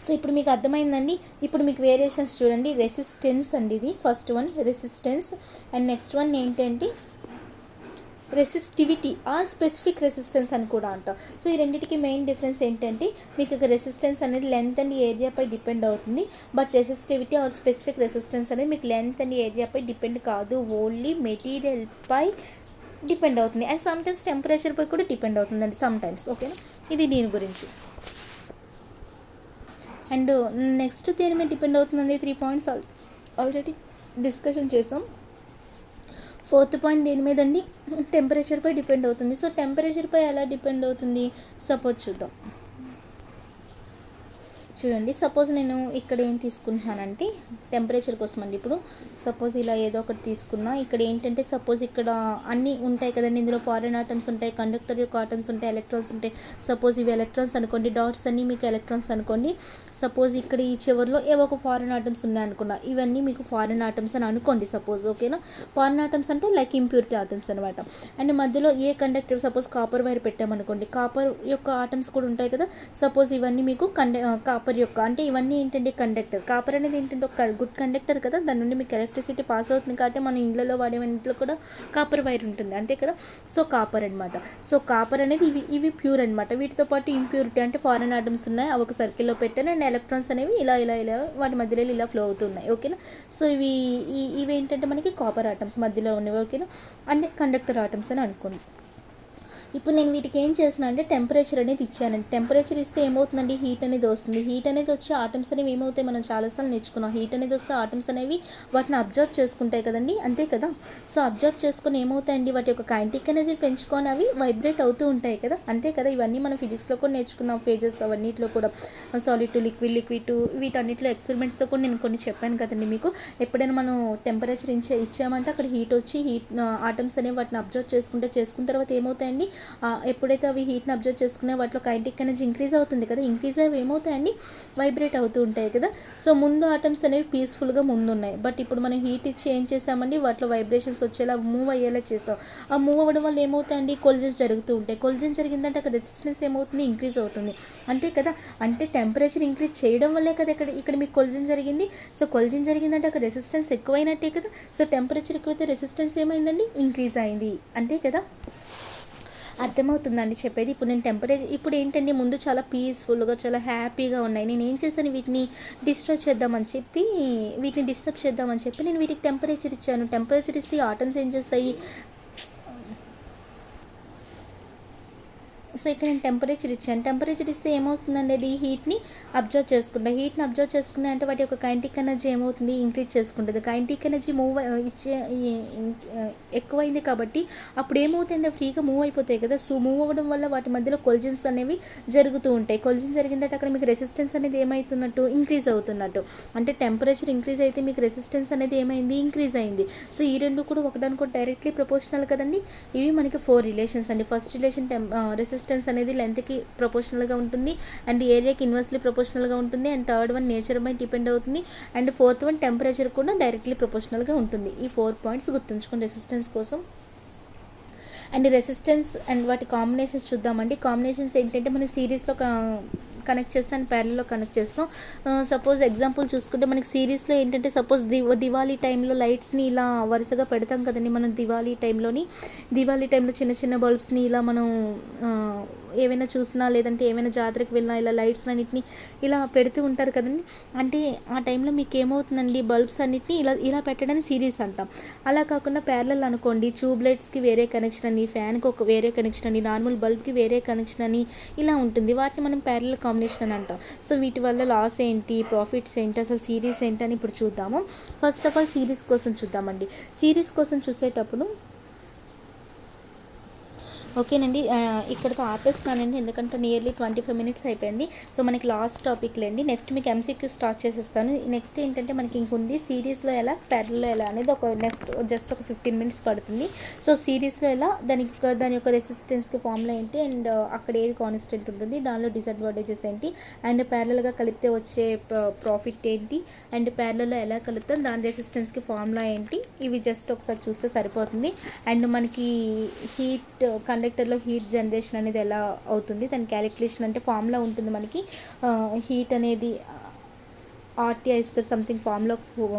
సో ఇప్పుడు మీకు అర్థమైందండి. ఇప్పుడు మీకు వేరియేషన్స్ చూడండి. రెసిస్టెన్స్ అండి, ఇది first one resistance, and next one ఏంటంటే రెసిస్టివిటీ ఆర్ స్పెసిఫిక్ రెసిస్టెన్స్ అని కూడా అంటాం. సో ఈ రెండింటికి మెయిన్ డిఫరెన్స్ ఏంటంటే మీకు ఒక రెసిస్టెన్స్ అనేది లెంత్ అండ్ ఏరియాపై డిపెండ్ అవుతుంది. But resistivity or specific resistance అనేది మీకు లెంత్ అండ్ ఏరియాపై డిపెండ్ కాదు, ఓన్లీ మెటీరియల్పై డిపెండ్ అవుతుంది. అండ్ సమ్టైమ్స్ టెంపరేచర్పై కూడా డిపెండ్ అవుతుందండి సమ్టైమ్స్. ఓకేనా? ఇది దీని గురించి. అండ్ నెక్స్ట్ దేని మీద డిపెండ్ అవుతుందండి, 3 పాయింట్స్ ఆల్రెడీ డిస్కషన్ చేసాం. 4th పాయింట్ దేని మీద అండి, టెంపరేచర్పై డిపెండ్ అవుతుంది. సో టెంపరేచర్పై ఎలా డిపెండ్ అవుతుంది, సపోజ్ చూద్దాం. చూడండి, సపోజ్ నేను ఇక్కడ ఏం తీసుకుంటున్నానంటే టెంపరేచర్ కోసం అండి. ఇప్పుడు సపోజ్ ఇలా ఏదో ఒకటి తీసుకున్నా, ఇక్కడ ఏంటంటే సపోజ్ ఇక్కడ అన్నీ ఉంటాయి కదండి, ఇందులో ఫారెన్ ఆటమ్స్ ఉంటాయి, కండక్టర్ యొక్క ఆటమ్స్ ఉంటాయి, ఎలక్ట్రాన్స్ ఉంటాయి. సపోజ్ ఇవి ఎలక్ట్రాన్స్ అనుకోండి, డాట్స్ అన్నీ మీకు ఎలక్ట్రాన్స్ అనుకోండి. సపోజ్ ఇక్కడ ఈ చివరిలో ఏవో ఒక ఫారెన్ ఆటమ్స్ ఉన్నాయి అనుకున్నా, ఇవన్నీ మీకు ఫారెన్ ఆటమ్స్ అని అనుకోండి సపోజ్. ఓకేనా? ఫారెన్ ఆటమ్స్ అంటే లైక్ ఇంప్యూరిటీ ఆటమ్స్ అనమాట. అండ్ మధ్యలో ఏ కండక్టర్, సపోజ్ కాపర్ వైర్ పెట్టామనుకోండి, కాపర్ యొక్క ఆటమ్స్ కూడా ఉంటాయి కదా. సపోజ్ ఇవన్నీ మీకు కాపర్ యొక్క, అంటే ఇవన్నీ ఏంటంటే కండక్టర్. కాపర్ అనేది ఏంటంటే ఒక గుడ్ కండక్టర్ కదా, దాని నుండి మీకు ఎలక్ట్రిసిటీ పాస్ అవుతుంది. కాబట్టి మన ఇంట్లో వాడేవన్నింటిలో కూడా కాపర్ వైర్ ఉంటుంది, అంతే కదా. సో కాపర్ అనమాట. సో కాపర్ అనేది ఇవి ప్యూర్ అనమాట. వీటితో పాటు ఇంప్యూరిటీ అంటే ఫారెన్ ఆటమ్స్ ఉన్నాయి, అవి ఒక సర్కిల్లో పెట్టాను. అండ్ ఎలక్ట్రాన్స్ అనేవి ఇలా ఇలా ఇలా వాటి మధ్యలో ఇలా ఫ్లో అవుతున్నాయి. ఓకేనా? సో ఇవి ఏంటంటే మనకి కాపర్ ఆటమ్స్ మధ్యలో ఉన్నవి. ఓకేనా? అంటే కండక్టర్ ఆటమ్స్ అని అనుకోండి. ఇప్పుడు నేను వీటికి ఏం చేసిన అంటే టెంపరేచర్ అనేది ఇచ్చానండి. టెంపరేచర్ ఇస్తే ఏమవుతుందండి, హీట్ అనేది వస్తుంది. హీట్ అనేది వచ్చి ఆటమ్స్ అనేవి ఏమవుతాయి, మనం చాలాసార్లు నేర్చుకున్నాం. హీట్ అనేది వస్తే ఆటమ్స్ అనేవి వాటిని అబ్జర్వ్ చేసుకుంటాయి కదండి, అంతే కదా. సో అబ్జర్వ్ చేసుకుని ఏమవుతాయండి, వాటి యొక్క కైనెటిక్ ఎనర్జీ పెంచుకొని అవి వైబ్రేట్ అవుతూ ఉంటాయి కదా, అంతే కదా. ఇవన్నీ మనం ఫిజిక్స్లో కూడా నేర్చుకున్నాం, ఫేజెస్ అవన్నిటిలో కూడా, solid to liquid, liquid to, వీటన్నిటిలో ఎక్స్పెరిమెంట్స్తో కూడా నేను కొన్ని చెప్పాను కదండి మీకు. ఎప్పుడైనా మనం టెంపరేచర్ ఇచ్చామంటే అక్కడ హీట్ వచ్చి ఆటమ్స్ అనేవి వాటిని అబ్జర్వ్ చేసుకున్న తర్వాత ఏమవుతాయండి, ఎప్పుడైతే అవి హీట్ని అబ్జర్వ్ చేసుకునే వాటిలో కైనెటిక్ ఎనర్జీ ఇంక్రీజ్ అవుతుంది కదా, ఇంక్రీజ్ అవి ఏమవుతాయండి, వైబ్రేట్ అవుతూ ఉంటాయి కదా. సో ముందు ఆటమ్స్ అనేవి పీస్ఫుల్గా ముందు ఉన్నాయి. బట్ ఇప్పుడు మనం హీట్ ఇచ్చి ఏం చేసామండి, వాటిలో వైబ్రేషన్స్ వచ్చేలా మూవ్ అయ్యేలా చేస్తాం. ఆ మూవ్ అవ్వడం వల్ల ఏమవుతాయండి, కొలిజన్స్ జరుగుతూ ఉంటాయి. కొలిజన్ జరిగిందంటే అక్కడ రెసిస్టెన్స్ ఏమవుతుంది, ఇంక్రీజ్ అవుతుంది, అంతే కదా. అంటే టెంపరేచర్ ఇంక్రీజ్ చేయడం వల్లే కదా ఇక్కడ మీకు కొలిజన్ జరిగింది. సో కొలిజన్ జరిగిందంటే అక్కడ రెసిస్టెన్స్ ఎక్కువైనట్టే కదా. సో టెంపరేచర్ ఎక్కువైతే రెసిస్టెన్స్ ఏమైందండి, ఇంక్రీజ్ అయింది, అంతే కదా. అర్థమవుతుందండి చెప్పేది. ఇప్పుడు నేను టెంపరేచర్ ఇప్పుడు ఏంటంటే ముందు చాలా పీస్ఫుల్గా చాలా హ్యాపీగా ఉన్నాయి. నేను ఏం చేశాను, వీటిని డిస్టర్బ్ చేద్దామని చెప్పి నేను వీటికి టెంపరేచర్ ఇచ్చాను. టెంపరేచర్ ఇస్తే ఆటమ్స్ ఏం చేస్తాయి, సో ఇక్కడ నేను టెంపరేచర్ ఇచ్చాను. టెంపరేచర్ ఇస్తే ఏమవుతుందండి, అది హీట్ని అబ్జర్వ్ చేసుకుంటాయి. హీట్ని అబ్జర్వ్ చేసుకున్నాయి అంటే వాటి యొక్క కైనెటిక్ ఎనర్జీ ఏమవుతుంది, ఇంక్రీజ్ చేసుకుంటుంది. కైనెటిక్ ఎనర్జీ ఎక్కువైంది కాబట్టి అప్పుడు ఏమవుతుందంటే ఫ్రీగా మూవ్ అయిపోతాయి కదా. సో మూవ్ అవ్వడం వల్ల వాటి మధ్యలో కొలిజన్స్ అనేవి జరుగుతూ ఉంటాయి. కొలిజన్ జరిగిందంటే అక్కడ మీకు రెసిస్టెన్స్ అనేది ఏమవుతున్నట్టు, ఇంక్రీజ్ అవుతున్నట్టు. అంటే టెంపరేచర్ ఇంక్రీజ్ అయితే మీకు రెసిస్టెన్స్ అనేది ఏమైంది, ఇంక్రీజ్ అయింది. సో ఈ రెండు కూడా ఒకదానికొకటి డైరెక్ట్లీ ప్రపోర్షనల్ కదండి. ఇవి మనకి 4 రిలేషన్స్ అండి. ఫస్ట్ రిలేషన్ రెసిస్టెన్స్ అనేది లెంత్కి ప్రపోర్షనల్గా ఉంటుంది, అండ్ ఏరియాకి ఇన్వర్స్లీ ప్రపోర్షనల్గా ఉంటుంది, అండ్ థర్డ్ వన్ నేచర్ పై డిపెండ్ అవుతుంది, అండ్ 4th వన్ టెంపరేచర్ కూడా డైరెక్ట్లీ ప్రపోర్షనల్గా ఉంటుంది. ఈ 4 పాయింట్స్ గుర్తుంచుకోండి రెసిస్టెన్స్ కోసం. అండ్ రెసిస్టెన్స్ అండ్ వాటి కాంబినేషన్స్ చూద్దామండి. కాంబినేషన్స్ ఏంటంటే మనం సిరీస్లో కనెక్ట్ చేస్తాం అండ్ ప్యారల్లో కనెక్ట్ చేస్తాం. సపోజ్ ఎగ్జాంపుల్ చూసుకుంటే మనకి సిరీస్లో ఏంటంటే సపోజ్ దివాళీ టైంలో లైట్స్ని ఇలా వరుసగా పెడతాం కదండి. మనం దివాళీ టైంలో చిన్న చిన్న బల్బ్స్ని ఇలా మనం ఏవైనా చూసినా లేదంటే ఏమైనా జాతరకు వెళ్ళినా ఇలా లైట్స్ అన్నిటిని ఇలా పెడుతూ ఉంటారు కదండి. అంటే ఆ టైంలో మీకు ఏమవుతుందండి, బల్బ్స్ అన్నిటిని ఇలా పెట్టడానికి సిరీస్ అంటాం. అలా కాకుండా ప్యారలల్ అనుకోండి, ట్యూబ్ లైట్స్కి వేరే కనెక్షన్ అని, ఫ్యాన్కి ఒక వేరే కనెక్షన్ అని, నార్మల్ బల్బ్కి వేరే కనెక్షన్ అని ఇలా ఉంటుంది. వాటిని మనం ప్యారలల్ కాంబినేషన్ అని అంటాం. సో వీటి వల్ల లాస్ ఏంటి, ప్రాఫిట్స్ ఏంటి, అసలు సిరీస్ ఏంటి అని ఇప్పుడు చూద్దాము. ఫస్ట్ ఆఫ్ ఆల్ సిరీస్ కోసం చూద్దామండి. సిరీస్ కోసం చూసేటప్పుడు ఓకేనండి. ఇక్కడితో ఆపేస్తున్నానండి, ఎందుకంటే నియర్లీ 25 మినిట్స్ అయిపోయింది. సో మనకి లాస్ట్ టాపిక్లేండి. నెక్స్ట్ మీకు ఎంసీక్యూ స్టార్ట్ చేసేస్తాను. నెక్స్ట్ ఏంటంటే మనకి ఇంకొంది సిరీస్లో ఎలా, ప్యారల్లో ఎలా అనేది ఒక నెక్స్ట్ జస్ట్ ఒక 15 మినిట్స్ పడుతుంది. సో సిరీస్లో ఎలా, దాని యొక్క రెసిస్టెన్స్కి ఫార్ములా ఏంటి, అండ్ అక్కడ ఏది కాన్స్టెంట్ ఉంటుంది, దానిలో డిసడ్వాంటేజెస్ ఏంటి, అండ్ ప్యారలల్గా కలిపితే వచ్చే ప్రాఫిట్ ఏంటి, అండ్ ప్యారలలో ఎలా కలుపుతాం, దాని రెసిస్టెన్స్కి ఫార్ములా ఏంటి, ఇవి జస్ట్ ఒకసారి చూస్తే సరిపోతుంది. అండ్ మనకి హీట్ కండక్టర్లో హీట్ జనరేషన్ అనేది ఎలా అవుతుంది, దాని క్యాలిక్యులేషన్ అంటే ఫార్ములా ఉంటుంది మనకి. హీట్ అనేది RT² సంథింగ్ ఫార్ములా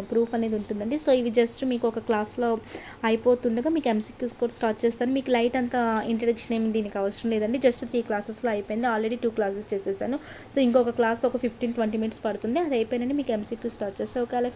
ప్రూఫ్ అనేది ఉంటుందండి. సో ఇవి జస్ట్ మీకు ఒక క్లాస్లో అయిపోతుండగా మీకు ఎంసీక్యూస్ కూడా స్టార్ట్ చేస్తాను. మీకు లైట్ అంత ఇంట్రడక్షన్ ఏమి దీనికి అవసరం లేదండి, జస్ట్ 3 క్లాసెస్లో అయిపోయింది. ఆల్రెడీ 2 క్లాసెస్ చేసేసాను. సో ఇంకొక క్లాస్ ఒక 15-20 మినిట్స్ పడుతుంది, అది అయిపోయినండి మీకు ఎంసీక్యూ స్టార్ట్ చేస్తాను. ఒకవేళ